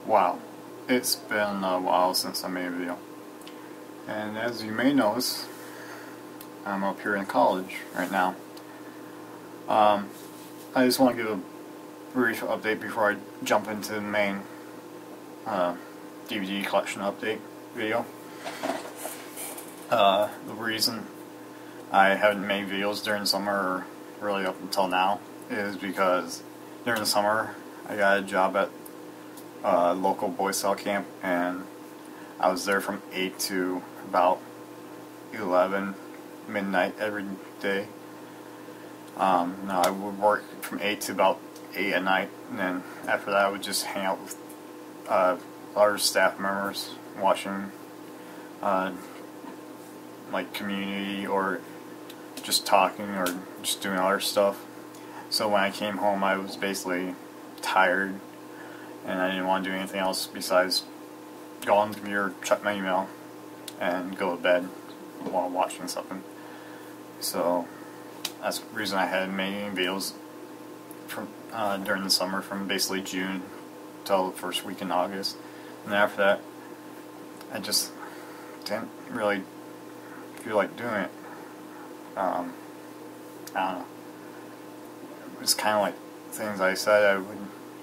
Wow, it's been a while since I made a video. And as you may notice, I'm up here in college right now. I just want to give a brief update before I jump into the main DVD collection update video. The reason I haven't made videos during the summer, or really up until now, is because during the summer I got a job at a local Boy Scout camp, and I was there from 8 to about 11 midnight every day. Now I would work from 8 to about 8 at night, and then after that I would just hang out with other staff members watching like Community, or just talking, or just doing other stuff. So when I came home I was basically tired, and I didn't want to do anything else besides go on the computer, check my email, and go to bed while watching something. So that's the reason I hadn't made any videos from during the summer, from basically June till the first week in August. And after that I just didn't really feel like doing it. I don't know. It was kind of like things I said I would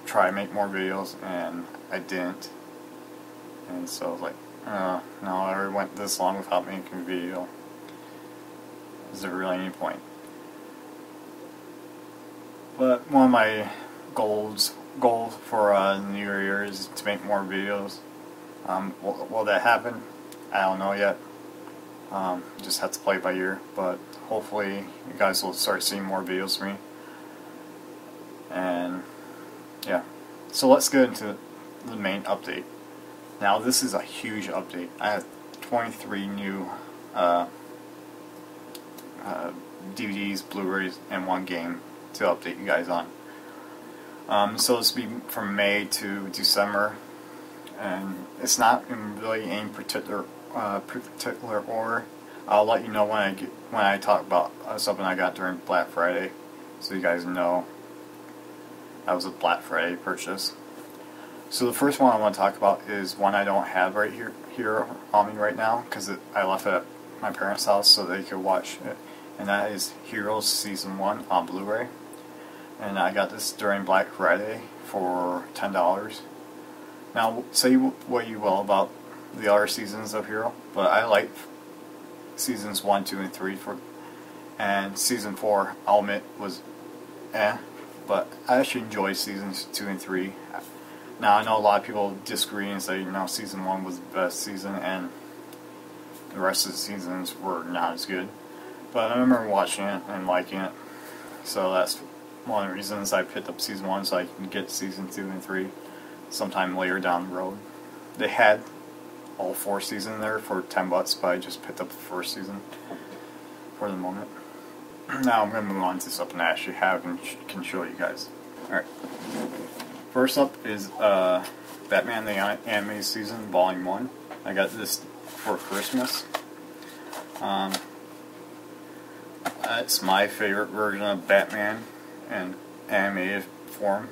try to make more videos, and I didn't. And so I was like, no, I already went this long without making a video. Is there really any point? But one of my goals for the new year is to make more videos. Will that happen? I don't know yet. Just have to play it by ear, but hopefully you guys will start seeing more videos from me. And yeah, so let's get into the main update. Now this is a huge update. I have 23 new DVDs, Blu-rays, and one game to update you guys on. So this will be from May to December, and it's not in really any particular order. I'll let you know when I talk about something I got during Black Friday, so you guys know that was a Black Friday purchase. So the first one I want to talk about is one I don't have right here on me right now, because I left it at my parents' house so they could watch it, and that is Heroes Season 1 on Blu-ray. And I got this during Black Friday for $10. Now, say what you will about the other seasons of Hero, but I like seasons 1, 2, and 3 and season 4, I'll admit, was but I actually enjoyed seasons 2 and 3. Now I know a lot of people disagree and say, season 1 was the best season and the rest of the seasons were not as good. But I remember watching it and liking it, so that's one of the reasons I picked up season 1, so I can get season 2 and 3 sometime later down the road. They had all 4 seasons there for $10, but I just picked up the first season for the moment. Now I'm going to move on to something I actually have and can show you guys. Alright. First up is Batman the Animated Season Volume 1. I got this for Christmas. It's my favorite version of Batman in animated form.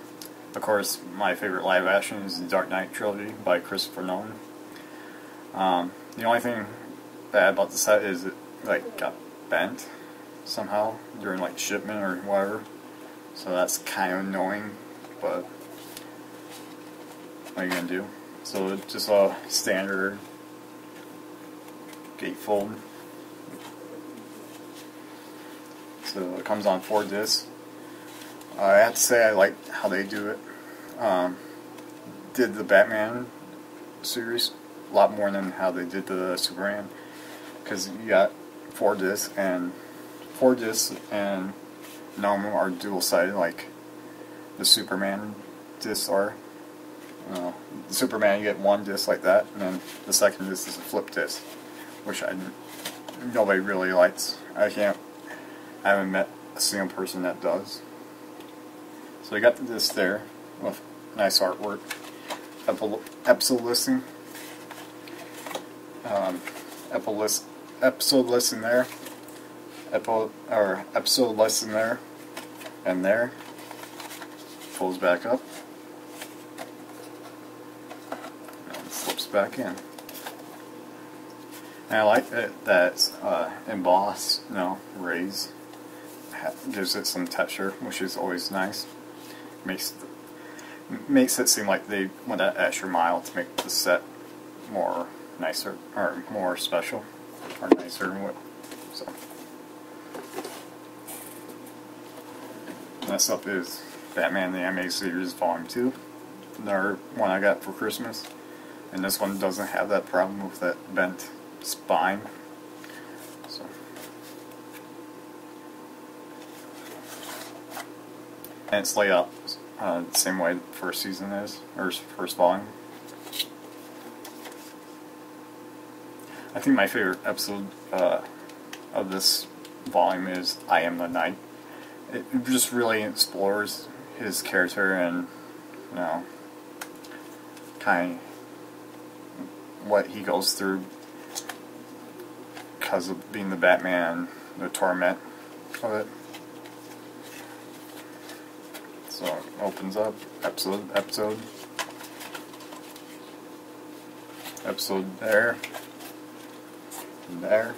Of course, my favorite live action is the Dark Knight trilogy by Christopher Nolan. The only thing bad about the set is it got bent somehow during shipment or whatever, so that's kind of annoying, but what are you gonna do? So it's just a standard gatefold. So it comes on 4 discs. I have to say I like how they do it. Did the Batman series a lot more than how they did the Superman, because you got 4 discs, and 4 discs and normal are dual-sided like the Superman discs are. The Superman, you get 1 disc like that, and then the second disc is a flip disc, which nobody really likes. I haven't met a single person that does. So I got the disc there with nice artwork, episode listing, episode listing there, episode listing there, and there. Pulls back up. back in. And I like that it's embossed, you know, raised. Gives it some texture, which is always nice. Makes it seem like they went that extra mile to make the set more nicer, or more special, or nicer. So next up is Batman the Animated Series Volume 2. Another one I got for Christmas, and this one doesn't have that problem with that bent spine. So. And it's laid out the same way the first season is, or first volume. I think my favorite episode of this volume is I Am the Night. It just really explores his character and, you know, kind of what he goes through because of being the Batman, the torment of it. So it opens up, episode there, and there.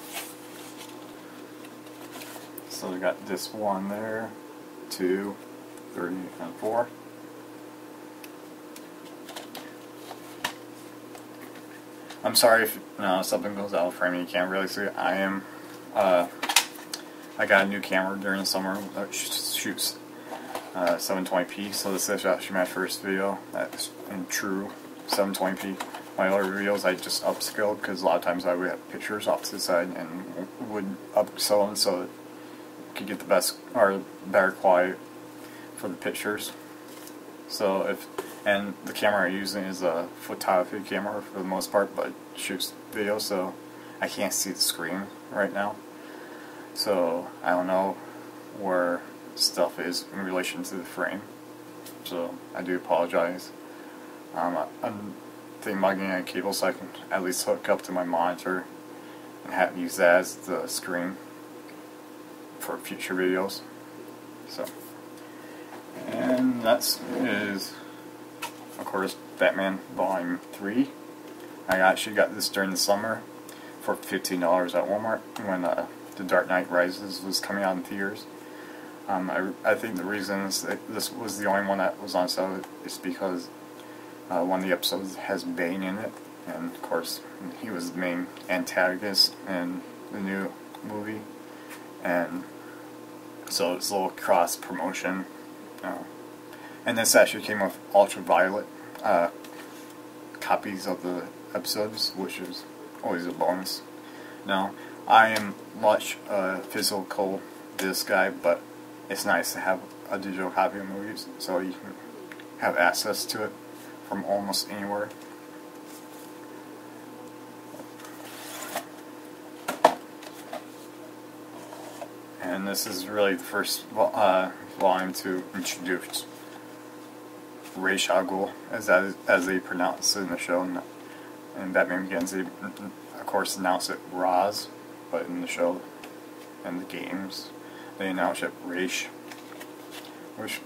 So we got this one there, 2, 3, and 4. I'm sorry if something goes out of frame and you can't really see it. I got a new camera during the summer that shoots 720p, so this is actually my first video that's in true 720p. My other videos I just upscaled because a lot of times I would have pictures off to the side and would upscale them so that you could get the best or better quality for the pictures. So and the camera I'm using is a photography camera for the most part, but it shoots video, so I can't see the screen right now. So I don't know where stuff is in relation to the frame, so I do apologize. I'm thinking about getting a cable so I can at least hook up to my monitor and use that as the screen for future videos. So, and that is, of course, Batman Volume 3. I actually got this during the summer for $15 at Walmart when The Dark Knight Rises was coming out in theaters. I think the reason this was the only one that was on sale is because one of the episodes has Bane in it, and of course he was the main antagonist in the new movie, and so it's a little cross promotion. And this actually came with ultraviolet copies of the episodes, which is always a bonus. Now, I am much physical disc guy, but it's nice to have a digital copy of movies so you can have access to it from almost anywhere. And this is really the first volume to introduce Ra's al Ghul, as they pronounce it in the show. And Batman Begins, they of course announce it Ra's, but in the show and the games they announce it Ra's. Which,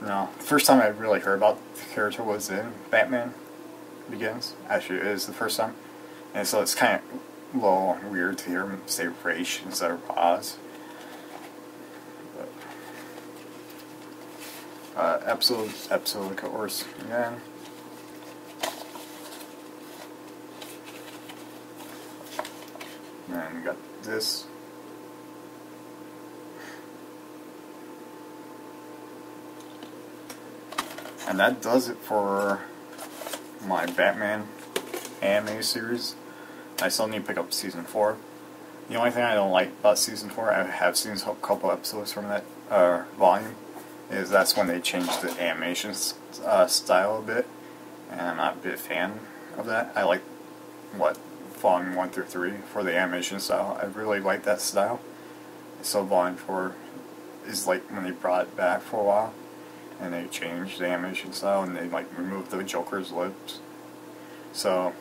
the first time I really heard about the character was in Batman Begins. Actually, it is the first time. And so it's kind of a little weird to hear him say Ra's instead of Ra's. Episode of course, again. And we got this. And that does it for my Batman anime series. I still need to pick up Season 4. The only thing I don't like about Season 4, I have seen a couple episodes from that volume, is that's when they changed the animation style a bit, and I'm not a big fan of that. I like Volume 1 through 3 for the animation style. I really like that style. So Volume 4 is like when they brought it back for a while, and they changed the animation style, and they removed the Joker's lips. So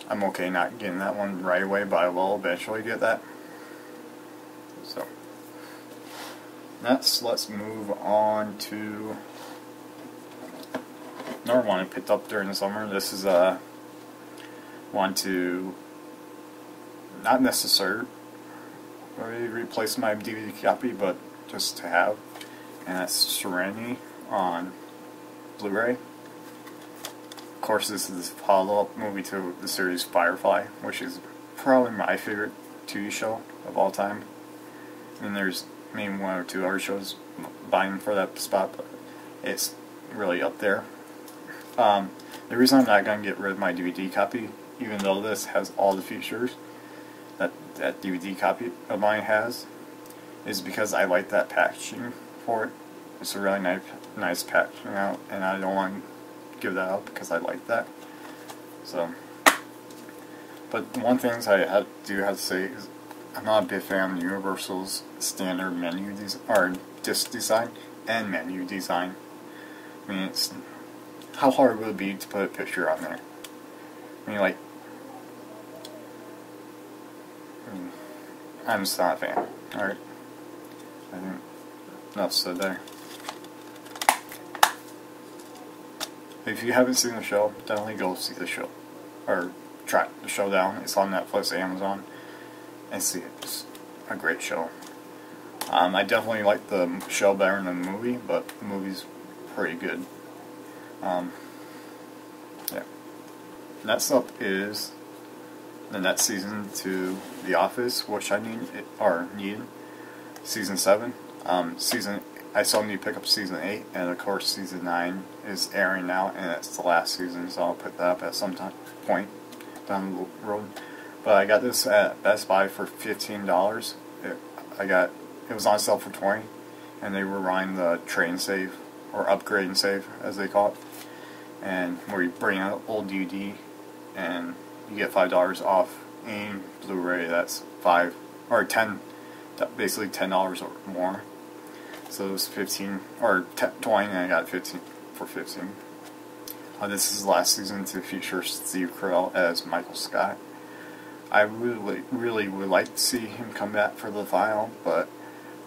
I'm okay not getting that one right away, but I will eventually get that. So let's move on to another one I picked up during the summer. This is one to not necessarily replace my DVD copy, but just to have, and that's Serenity on Blu-ray. Of course, this is a follow-up movie to the series Firefly, which is probably my favorite TV show of all time. And there's maybe one or two other shows vying for that spot, but it's really up there. The reason I'm not going to get rid of my DVD copy, even though this has all the features that DVD copy of mine has, is because I like that packaging for it. It's a really nice packaging out, and I don't want to give that up because I like that. So, but one thing I do have to say is I'm not a big fan of Universal's standard menu or disc design and menu design. I mean, how hard would it be to put a picture on there? I mean, like, I'm just not a fan. Alright. I think enough said there. If you haven't seen the show, definitely go see the show. Or track the show down. It's on Netflix, Amazon. And see it. It's a great show. I definitely like the show better than the movie, but the movie's pretty good. Yeah. Next up is the next season to The Office, which I need season 7. I still need to pick up season 8, and of course season 9 is airing now, and it's the last season, so I'll put that up at some point down the road. But I got this at Best Buy for $15. It was on sale for $20, and they were running the trade and save, or upgrade and save as they call it, and where you bring out old DVD and you get $5 off any Blu-ray that's basically $10 or more. So it was 15 or 20, and I got 15 for 15. This is the last season to feature Steve Carell as Michael Scott. I really would like to see him come back for the final, but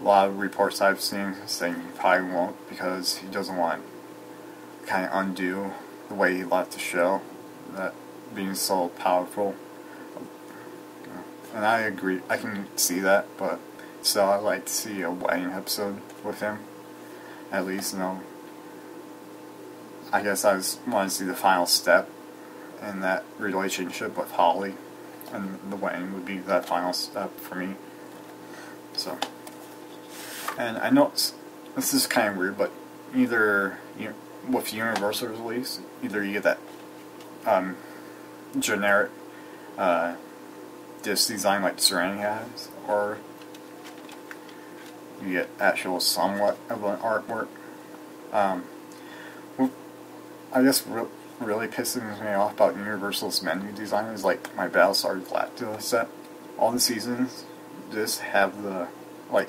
a lot of reports I've seen saying he probably won't because he doesn't want to kind of undo the way he left the show, that being so powerful. And I agree, I can see that, but still I'd like to see a wedding episode with him. At least, I guess I just want to see the final step in that relationship with Holly, and the wedding would be that final step for me. So, and I know this is kind of weird, but either with Universal release, either you get that generic disc design like Serenity has, or you get actual somewhat of an artwork. I guess really pisses me off about Universal's menu design is like my Battlestar Galactica set. All the seasons just have the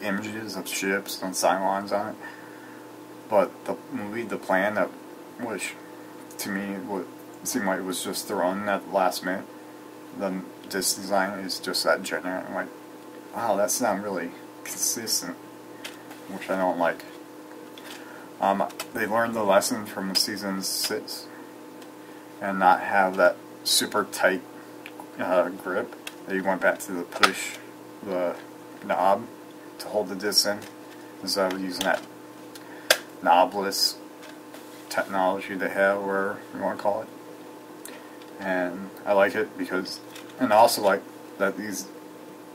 images of ships and Cylons on it, but the movie, The Plan, which to me would seem like it was just thrown in at the last minute, the disc design is just that generic. I'm like, wow, that's not really consistent, which I don't like. They learned the lesson from season 6 and not have that super tight grip. They went back to the push the knob to hold the disc in instead of using that knobless technology they have, whatever you want to call it. And I like it because, and I also like that these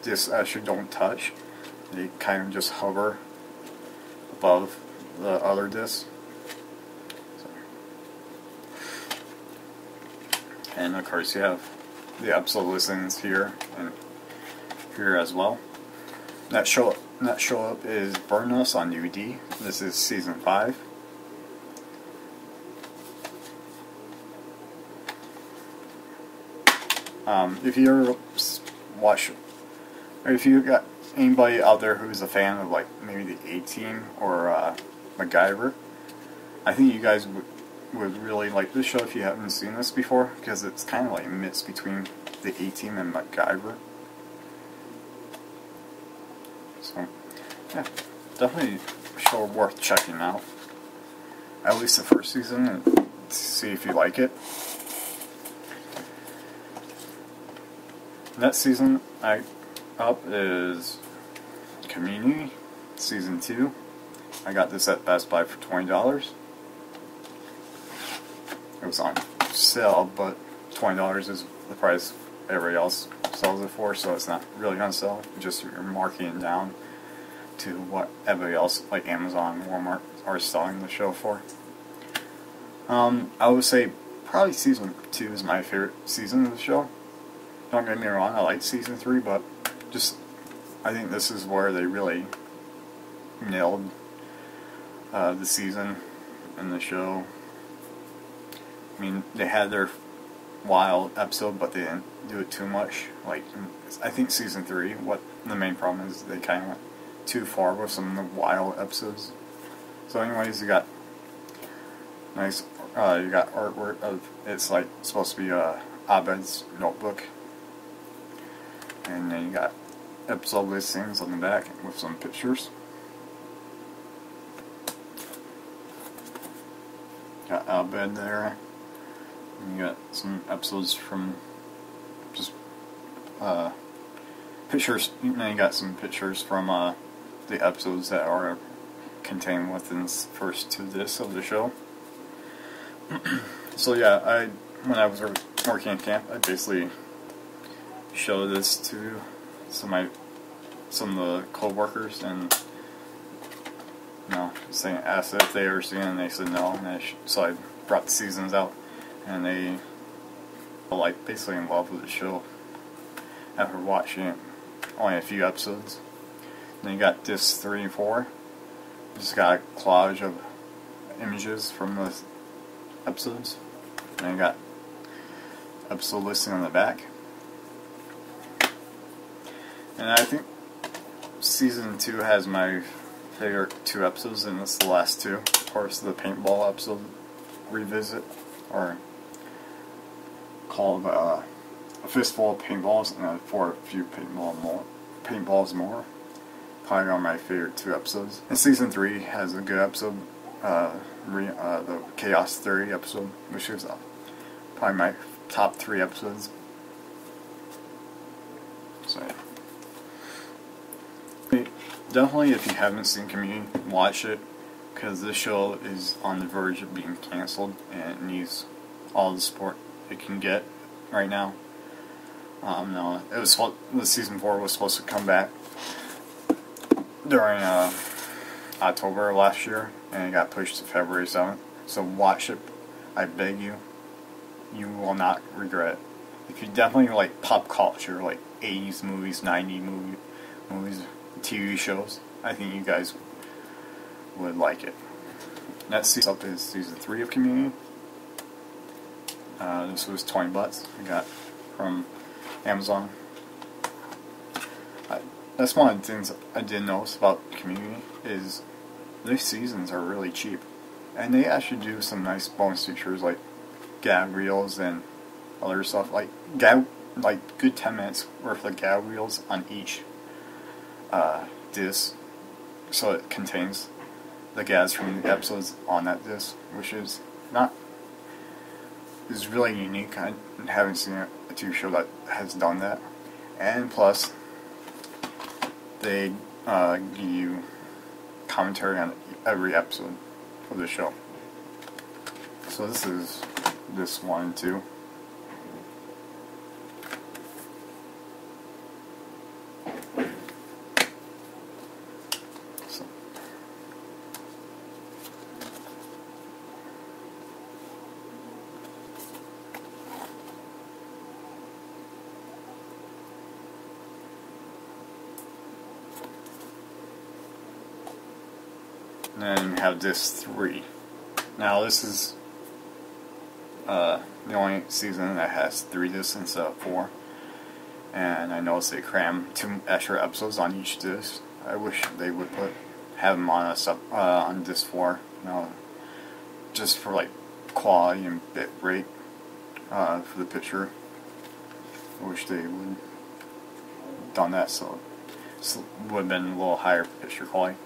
discs actually don't touch. They kind of just hover above the other discs. So. And of course you have the episode listings here and here as well. Next show up is Burn Us on DVD. This is season 5. If you ever watch, or if you got anybody out there who's a fan of maybe the A-Team or MacGyver, I think you guys would really like this show if you haven't seen this before, because it's kind of like a mix between the A-Team and MacGyver. So, yeah, definitely a show worth checking out. At least the first season, and to see if you like it. Next season up is Community Season 2. I got this at Best Buy for $20. It was on sale, but $20 is the price everybody else sells it for, so it's not really on sale. Just you're marking it down to what everybody else, like Amazon and Walmart, are selling the show for. I would say probably Season 2 is my favorite season of the show. Don't get me wrong, I like Season 3, but just I think this is where they really nailed the season and the show. I mean, they had their wild episode, but they didn't do it too much. Like, I think Season 3, what the main problem is, they kind of went too far with some of the wild episodes. So anyways, you got nice, you got artwork of, it's like supposed to be Abed's notebook. And then you got episode listings on the back with some pictures. Got Abed there. And you got some episodes from just pictures. And then you got some pictures from the episodes that are contained within the first 2 discs of the show. So yeah, when I was working at camp, I basically showed this to some of the co-workers, and asked if they ever seen it, and they said no, and so I brought the seasons out, and they were like basically in love with the show after watching it, only a few episodes. And then you got discs 3 and 4, just got a collage of images from the episodes, and you got episode listing on the back. And I think Season 2 has my favorite 2 episodes, and it's the last 2. Of course, the paintball episode revisit, or called A Fistful of Paintballs, and for a few paintballs more. Probably are my favorite 2 episodes. And Season 3 has a good episode, the Chaos Theory episode, which is probably my top 3 episodes. So yeah. Definitely, if you haven't seen Community, watch it, because this show is on the verge of being canceled, and it needs all the support it can get right now. No, it was the Season 4 was supposed to come back during October of last year, and it got pushed to February 7th. So watch it, I beg you. You will not regret it. If you definitely like pop culture, like 80s movies, 90s movies, TV shows, I think you guys would like it. Next up is Season 3 of Community. This was $20 I got from Amazon. That's one of the things I did notice about Community, is these seasons are really cheap, and they actually do some nice bonus features like gag reels and other stuff, like good 10 minutes worth of gag reels on each disc, so it contains the gags from the episodes on that disc, which is really unique. I haven't seen a TV show that has done that. And plus, they give you commentary on every episode of the show. So this is this 1 and 2. And then you have disc 3. Now this is the only season that has 3 discs instead of 4. And I noticed they crammed 2 extra episodes on each disc. I wish they would have them on disc 4. Just for like quality and bit rate for the picture. I wish they would have done that, so it would have been a little higher picture quality.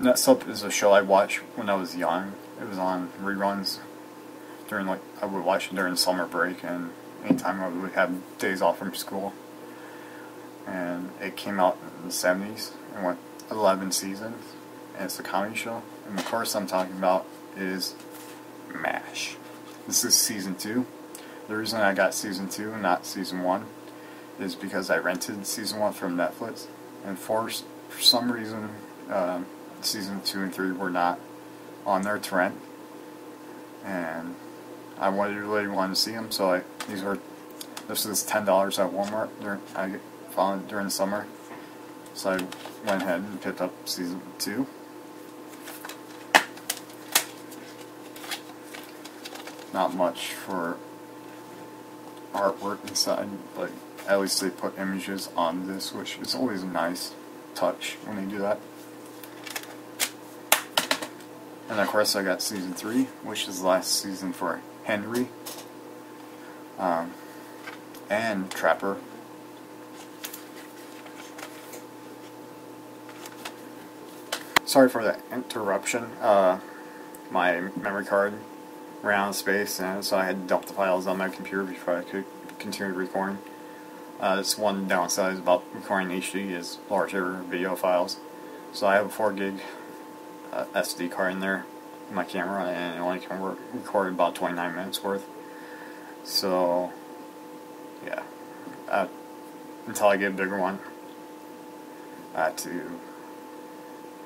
Next Up is a show I watched when I was young. It was on reruns during, like, I would watch it during summer break and anytime I would have days off from school. And it came out in the 70s and went 11 seasons. And it's a comedy show. And the course I'm talking about is MASH. This is season 2. The reason I got season 2 and not season 1 is because I rented season 1 from Netflix, and for some reason season 2 and 3 were not on there to rent, and I really wanted to see them, so this was $10 at Walmart. I found it during the summer, so I went ahead and picked up season 2. Not much for artwork inside, but at least they put images on this, which is always a nice touch when they do that. And of course I got season 3, which is the last season for Henry and Trapper. Sorry for the interruption. My memory card ran out of space, and so I had to dump the files on my computer before I could continue recording. This one downside about recording HD is larger video files. So I have a 4 gig SD card in there in my camera, and it only can record about 29 minutes worth. So yeah, until I get a bigger one, I have to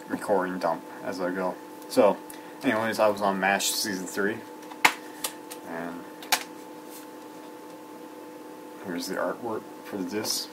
record and dump as I go. So anyways, I was on MASH season 3, and here's the artwork for the disc.